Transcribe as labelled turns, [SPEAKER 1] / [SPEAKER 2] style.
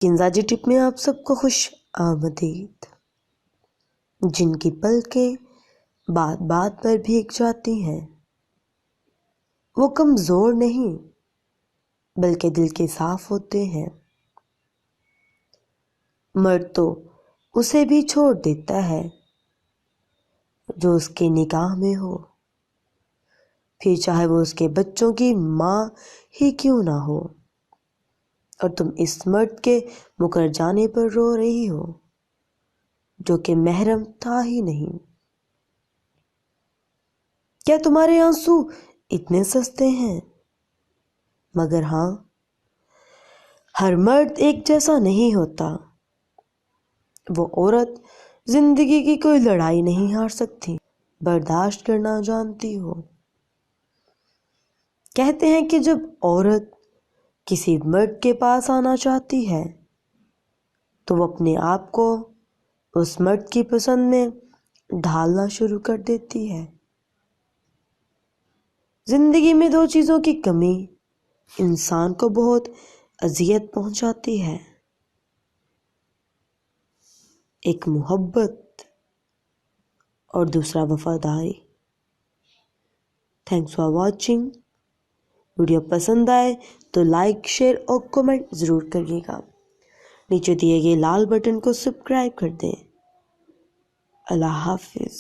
[SPEAKER 1] کنزاجی ٹپ میں آپ سب کو خوش آمدید۔ جن کی پلکیں بات بات پر بھیگ جاتی ہیں، وہ کمزور نہیں بلکہ دل کے صاف ہوتے ہیں۔ مرد تو اسے بھی چھوڑ دیتا ہے جو اس کے نکاح میں ہو، پھر چاہے وہ اس کے بچوں کی ماں ہی کیوں نہ ہو، اور تم اس مرد کے مکر جانے پر رو رہی ہو جو کہ محرم تھا ہی نہیں۔ کیا تمہارے آنسو اتنے سستے ہیں؟ مگر ہاں، ہر مرد ایک جیسا نہیں ہوتا۔ وہ عورت زندگی کی کوئی لڑائی نہیں ہار سکتی، برداشت کرنا جانتی ہو۔ کہتے ہیں کہ جب عورت کسی مرد کے پاس آنا چاہتی ہے تو وہ اپنے آپ کو اس مرد کی پسند میں ڈھالنا شروع کر دیتی ہے۔ زندگی میں دو چیزوں کی کمی انسان کو بہت اذیت پہنچاتی ہے، ایک محبت اور دوسرا وفاداری۔ Thanks for watching. ویڈیو پسند آئے تو لائک، شیئر اور کمنٹ ضرور کریے گا۔ نیچے دیے گئے لال بٹن کو سبسکرائب کر دیں۔ اللہ حافظ۔